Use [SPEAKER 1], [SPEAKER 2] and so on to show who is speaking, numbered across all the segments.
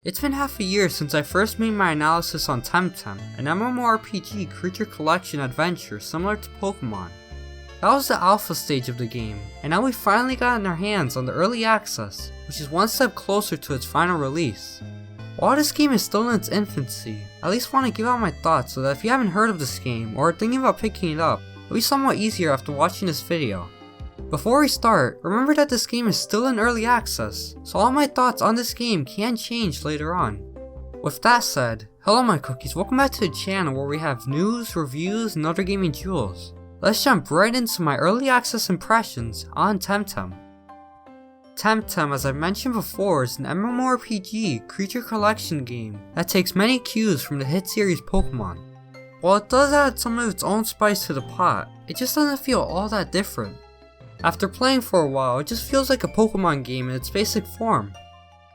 [SPEAKER 1] It's been half a year since I first made my analysis on Temtem, an mmorpg creature collection adventure similar to Pokemon. That was the alpha stage of the game, and now we finally got in our hands on the early access, which is one step closer to its final release. While this game is still in its infancy, I at least want to give out my thoughts so that if you haven't heard of this game or are thinking about picking it up, it'll be somewhat easier after watching this video. Before we start, remember that this game is still in early access, so all my thoughts on this game can change later on. With that said, hello my cookies, welcome back to the channel where we have news, reviews, and other gaming jewels. Let's jump right into my early access impressions on Temtem. Temtem, as I've mentioned before, is an mmorpg creature collection game that takes many cues from the hit series Pokemon. While it does add some of its own spice to the pot, it just doesn't feel all that different. After playing for a while, it just feels like a Pokemon game in its basic form.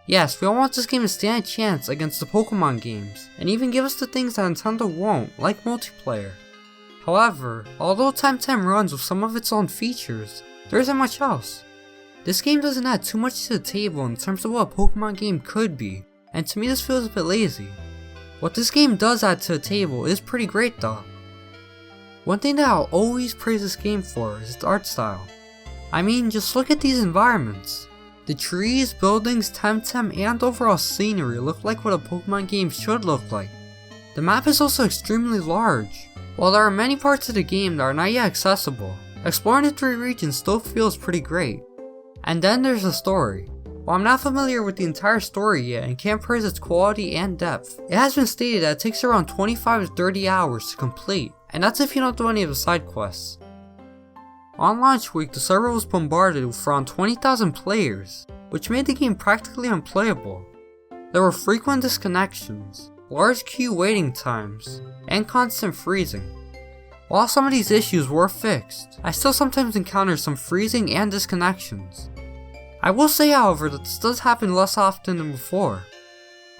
[SPEAKER 1] Yes, we all want this game to stand a chance against the Pokemon games, and even give us the things that Nintendo won't, like multiplayer. However, although Temtem runs with some of its own features, there isn't much else. This game doesn't add too much to the table in terms of what a Pokemon game could be, and to me this feels a bit lazy. What this game does add to the table is pretty great though. One thing that I'll always praise this game for is its art style. I mean, just look at these environments. The trees, buildings, Temtem, and overall scenery look like what a Pokemon game should look like. The map is also extremely large. While there are many parts of the game that are not yet accessible, exploring the 3 regions still feels pretty great. And then there's the story. While I'm not familiar with the entire story yet and can't praise its quality and depth, it has been stated that it takes around 25 to 30 hours to complete, and that's if you don't do any of the side quests. On launch week, the server was bombarded with around 20,000 players, which made the game practically unplayable. There were frequent disconnections, large queue waiting times, and constant freezing. While some of these issues were fixed, I still sometimes encounter some freezing and disconnections. I will say however that this does happen less often than before.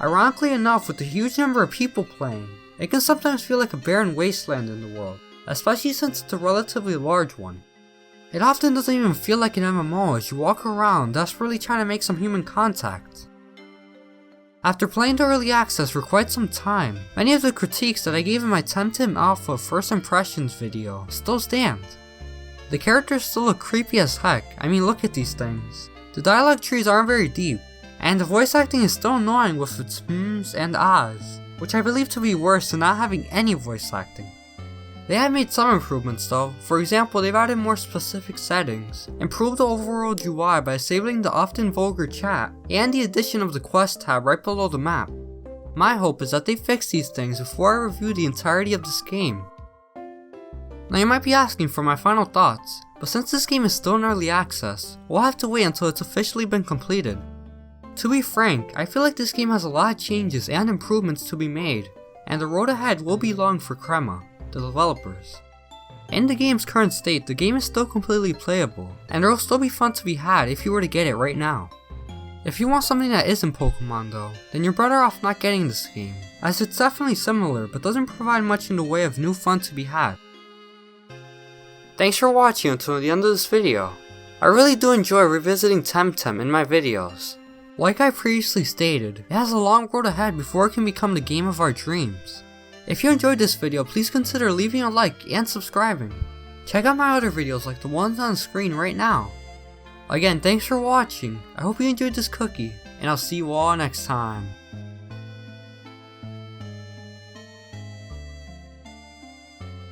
[SPEAKER 1] Ironically enough, with the huge number of people playing, it can sometimes feel like a barren wasteland in the world, especially since it's a relatively large one. It often doesn't even feel like an MMO as you walk around desperately trying to make some human contact. After playing the early access for quite some time, many of the critiques that I gave in my Temtem Alpha First Impressions video still stand. The characters still look creepy as heck, I mean look at these things. The dialogue trees aren't very deep, and the voice acting is still annoying with its hmms and ahs, which I believe to be worse than not having any voice acting. They have made some improvements though. For example, they've added more specific settings, improved the overall UI by disabling the often vulgar chat, and the addition of the quest tab right below the map. My hope is that they fix these things before I review the entirety of this game. Now you might be asking for my final thoughts, but since this game is still in early access, we'll have to wait until it's officially been completed. To be frank, I feel like this game has a lot of changes and improvements to be made, and the road ahead will be long for Crema, the developers. In the game's current state, the game is still completely playable, and there will still be fun to be had if you were to get it right now. If you want something that isn't Pokemon though, then you're better off not getting this game, as it's definitely similar but doesn't provide much in the way of new fun to be had. Thanks for watching until the end of this video. I really do enjoy revisiting Temtem in my videos. Like I previously stated, it has a long road ahead before it can become the game of our dreams. If you enjoyed this video, please consider leaving a like and subscribing. Check out my other videos like the ones on the screen right now. Again, thanks for watching, I hope you enjoyed this cookie, and I'll see you all next time.